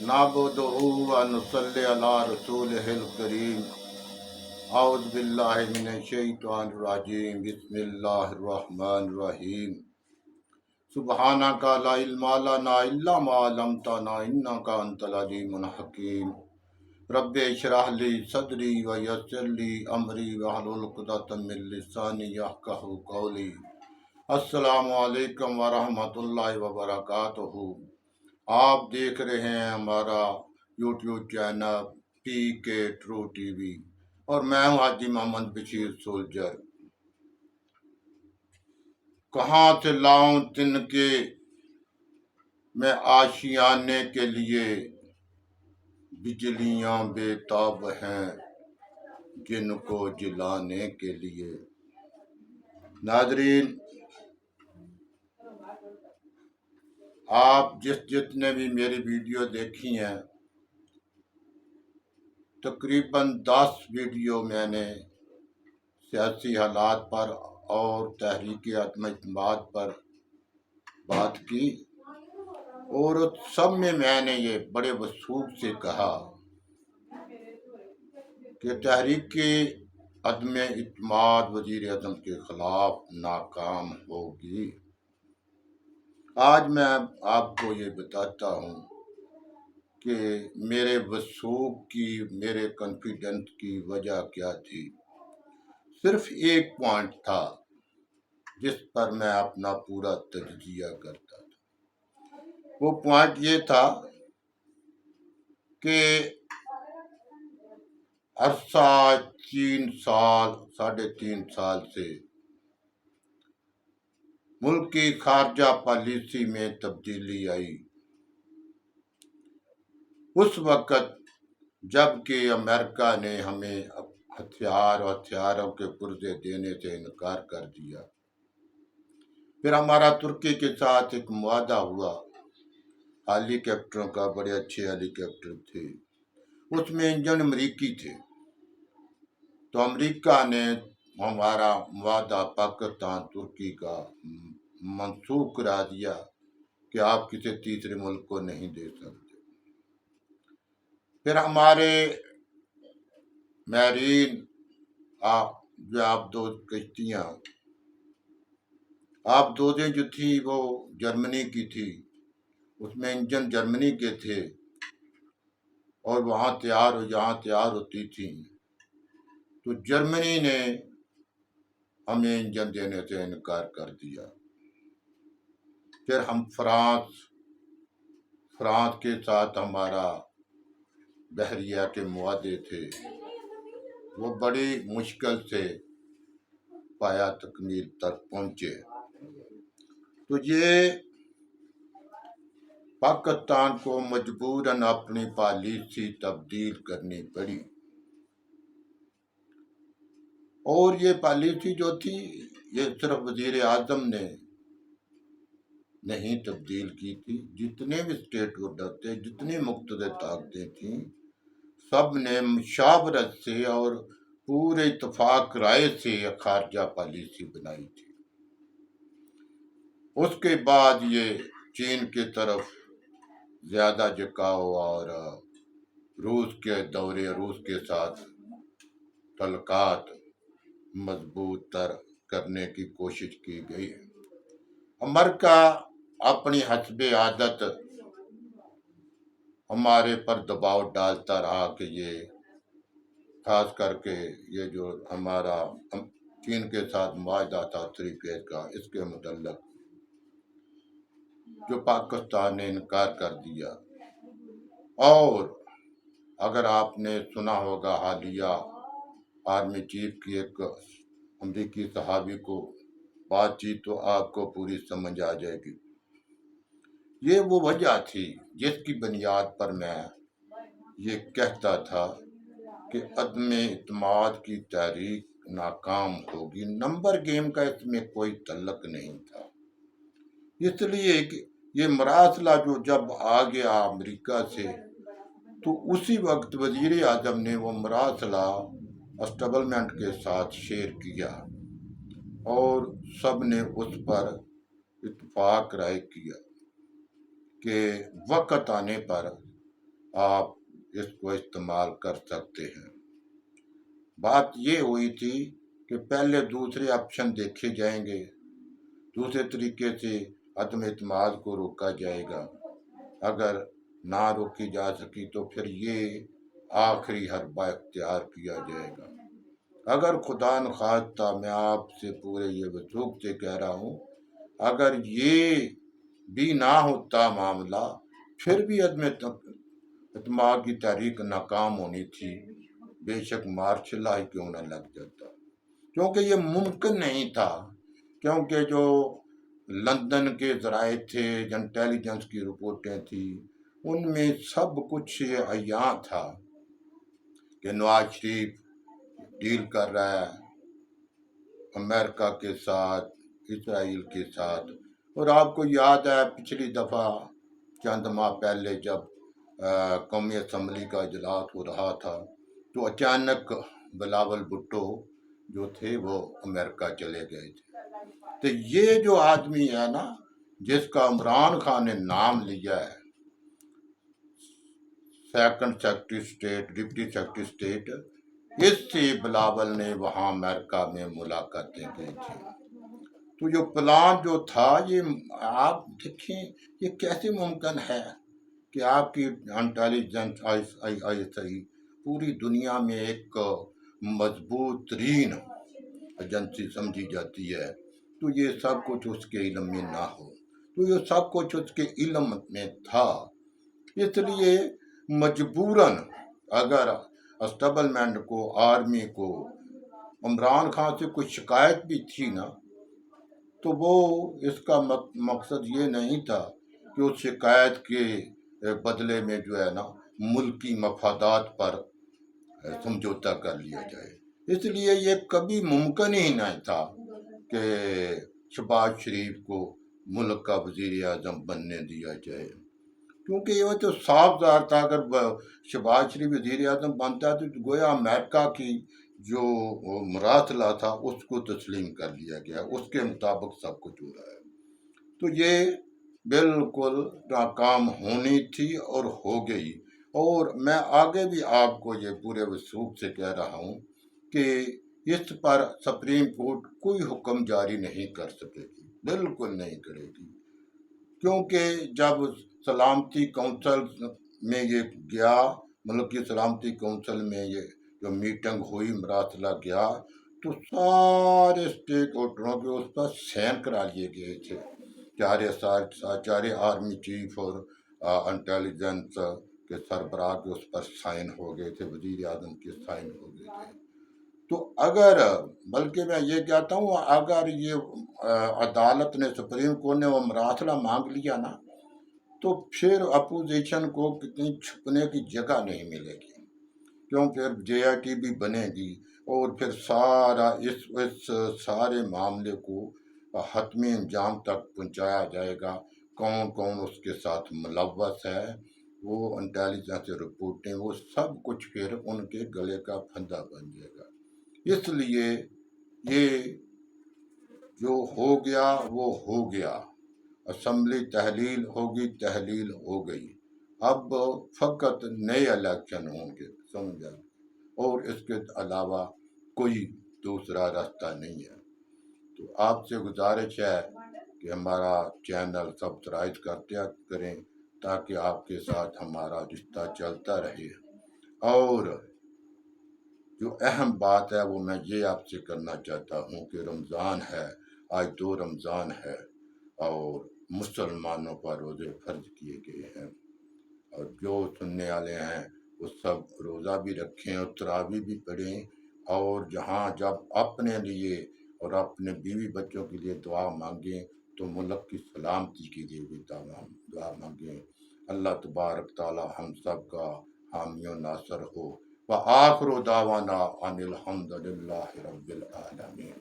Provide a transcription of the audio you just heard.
نعبدہ و نصلی علی رسولہ الکریم اعوذ باللہ من الشیطان الرجیم بسم اللہ الرحمن الرحیم سبحانک لا علم لنا الا ما علمتنا انک انت العلیم الحکیم رب اشرح لی صدری ویسر لی امری واحلل عقدۃ من لسانی یفقہوا قولی۔ السلام علیکم ورحمۃ اللہ وبرکاتہ۔ آپ دیکھ رہے ہیں ہمارا یوٹیوب چینل پی کے ٹرو ٹی وی اور میں ہوں حاجی محمد بشیر سولجر۔ کہاں سے لاؤں تن کے میں آشیانے کے لیے، بجلیاں بے تاب ہیں جن کو جلانے کے لیے۔ ناظرین، آپ جتنے بھی میری ویڈیو دیکھی ہیں، تقریباً 10 ویڈیو میں نے سیاسی حالات پر اور تحریک عدم اعتماد پر بات کی، اور سب میں نے یہ بڑے وثوق سے کہا کہ تحریک عدم اعتماد وزیر اعظم کے خلاف ناکام ہوگی۔ آج میں آپ کو یہ بتاتا ہوں کہ میرے وثوق کی، میرے کانفیڈنس کی وجہ کیا تھی۔ صرف ایک پوائنٹ تھا جس پر میں اپنا پورا تجزیہ کرتا تھا۔ وہ پوائنٹ یہ تھا کہ عرصہ 3.5 سال سے ملک کی خارجہ پالیسی میں تبدیلی آئی۔ اس وقت جب کہ امریکہ نے ہمیں ہتھیاروں کے پرزے دینے سے انکار کر دیا، پھر ہمارا ترکی کے ساتھ ایک معاہدہ ہوا ہیلی کاپٹروں کا، بڑے اچھے ہیلی کاپٹر تھے، اس میں انجن امریکی تھے، تو امریکہ نے ہمارا معاہدہ پاکستان ترکی کا منسوخ کرا دیا کہ آپ کسی تیسرے ملک کو نہیں دے سکتے۔ پھر ہمارے میرین جو آبدوزیں جو تھی وہ جرمنی کی تھی، اس میں انجن جرمنی کے تھے اور وہاں یہاں تیار ہوتی تھی، تو جرمنی نے ہمیں انجن دینے سے انکار کر دیا۔ پھر ہم فرانس کے ساتھ ہمارا بحریہ کے معاہدے تھے، وہ بڑی مشکل سے پایا تکمیل تک پہنچے، تو یہ پاکستان کو مجبوراً اپنی پالیسی تبدیل کرنی پڑی، اور یہ پالیسی جو تھی یہ صرف وزیر اعظم نے نہیں تبدیل کی تھی، جتنے بھی اسٹیٹ ہولڈر تھے، جتنی مقتدر طاقتیں تھیں، سب نے مشاورت سے اور پورے اتفاق رائے سے خارجہ پالیسی بنائی تھی۔ اس کے بعد یہ چین کی طرف زیادہ جھکاؤ اور روس کے ساتھ تعلقات مضبوط تر کرنے کی کوشش کی گئی۔ امریکہ اپنی حسب عادت ہمارے پر دباؤ ڈالتا رہا کہ یہ خاص کر کے یہ جو ہمارا چین کے ساتھ معاہدہ تھا 3 فیز کا، اس کے متعلق جو پاکستان نے انکار کر دیا۔ اور اگر آپ نے سنا ہوگا حالیہ آرمی چیف کی ایک امریکی صحابی کو بات چیت، تو آپ کو پوری سمجھ آ جائے گی۔ یہ وہ وجہ تھی جس کی بنیاد پر میں یہ کہتا تھا کہ عدم اعتماد کی تحریک ناکام ہوگی۔ نمبر گیم کا اس میں کوئی تعلق نہیں تھا، اس لیے کہ یہ مراسلہ جو جب آ گیا امریکہ سے، تو اسی وقت وزیر اعظم نے وہ مراسلہ اسٹیبلمنٹ کے ساتھ شیئر کیا اور سب نے اس پر اتفاق رائے کیا کہ وقت آنے پر آپ اس کو استعمال کر سکتے ہیں۔ بات یہ ہوئی تھی کہ پہلے دوسرے آپشن دیکھے جائیں گے، دوسرے طریقے سے عدم اعتماد کو روکا جائے گا۔ اگر نہ روکی جا سکی تو پھر یہ آخری حربہ اختیار کیا جائے گا۔ اگر خدا نخواستہ، میں آپ سے پورے یہ وثوق سے کہہ رہا ہوں، اگر یہ بھی نہ ہوتا معاملہ، پھر بھی عدم اعتماد کی تحریک ناکام ہونی تھی، بے شک مارشل لا ہی کیوں نہ لگ جاتا، کیونکہ یہ ممکن نہیں تھا، کیونکہ جو لندن کے ذرائع تھے، انٹیلیجنس کی رپورٹیں تھیں، ان میں سب کچھ یہ عیاں تھا کہ نواز شریف ڈیل کر رہا ہے امریکہ کے ساتھ، اسرائیل کے ساتھ۔ اور آپ کو یاد ہے پچھلی دفعہ چند ماہ پہلے جب قومی اسمبلی کا اجلاس ہو رہا تھا تو اچانک بلاول بھٹو جو تھے وہ امریکہ چلے گئے تھے۔ تو یہ جو آدمی ہے نا، جس کا عمران خان نے نام لیا ہے second secretary state, deputy secretary state, اس سے بلاول نے وہاں امریکہ میں ملاقاتیں کی تھی۔ تو جو پلان جو تھا، یہ آپ دیکھیں یہ کیسے ممکن ہے کہ آپ کی انٹیلیجنس آئی پوری دنیا میں ایک مضبوط ترین ایجنسی سمجھی جاتی ہے، تو یہ سب کچھ اس کے علم میں نہ ہو، تو یہ سب کچھ اس کے علم میں تھا۔ اس لیے مجبوراً اگر اسٹیبلمنٹ کو، آرمی کو عمران خان سے کوئی شکایت بھی تھی نا، تو وہ اس کا مقصد یہ نہیں تھا کہ اس شکایت کے بدلے میں جو ہے نا ملکی مفادات پر سمجھوتا کر لیا جائے۔ اس لیے یہ کبھی ممکن ہی نہیں تھا کہ شہباز شریف کو ملک کا وزیر اعظم بننے دیا جائے، کیونکہ یہ تو صاف ظاہر تھا اگر شہباز شریف وزیر اعظم بنتا تو گویا امریکہ کی جو مراسلہ تھا اس کو تسلیم کر لیا گیا، اس کے مطابق سب کچھ ہو رہا ہے۔ تو یہ بالکل ناکام ہونی تھی اور ہو گئی۔ اور میں آگے بھی آپ کو یہ پورے وثوق سے کہہ رہا ہوں کہ اس پر سپریم کورٹ کوئی حکم جاری نہیں کر سکے گی، بالکل نہیں کرے گی، کیونکہ جب سلامتی کونسل میں یہ گیا، ملک کی سلامتی کونسل میں یہ جو میٹنگ ہوئی، مراسلہ گیا، تو سارے اسٹیک ہولڈروں کے اس پر سین کرا لیے گئے تھے، چارے آرمی چیف اور انٹیلیجنس کے سربراہ کے اس پر سائن ہو گئے تھے، وزیر اعظم کے سائن ہو گئے تھے۔ تو اگر، بلکہ میں یہ کہتا ہوں، اگر یہ عدالت نے، سپریم کورٹ نے وہ مراسلہ مانگ لیا نا، تو پھر اپوزیشن کو کتنی چھپنے کی جگہ نہیں ملے گی، کیوں پھر JIT بھی بنے گی اور پھر اس سارے معاملے کو حتمی انجام تک پہنچایا جائے گا، کون کون اس کے ساتھ ملوث ہے، وہ انٹیلیجنس رپورٹیں، وہ سب کچھ پھر ان کے گلے کا پھندا بن جائے گا۔ اس لیے یہ جو ہو گیا وہ ہو گیا، اسمبلی تحلیل ہوگی، تحلیل ہو گئی، اب فقط نئے الیکشن ہوں گے، سمجھا، اور اس کے علاوہ کوئی دوسرا راستہ نہیں ہے۔ تو آپ سے گزارش ہے کہ ہمارا چینل سبسکرائب کریں تاکہ آپ کے ساتھ ہمارا رشتہ چلتا رہے۔ اور جو اہم بات ہے وہ میں یہ آپ سے کرنا چاہتا ہوں کہ رمضان ہے، آج 2 رمضان ہے، اور مسلمانوں پر روزے فرض کیے گئے ہیں، اور جو سننے والے ہیں وہ سب روزہ بھی رکھیں اور تراویح بھی پڑھیں، اور جہاں جب اپنے لیے اور اپنے بیوی بچوں کے لیے دعا مانگیں تو ملک کی سلامتی کے لیے بھی دعا مانگیں۔ اللہ تبارک تعالی ہم سب کا حامی و ناصر ہو۔ وآخر دعوانا ان الحمد للہ رب العالمین۔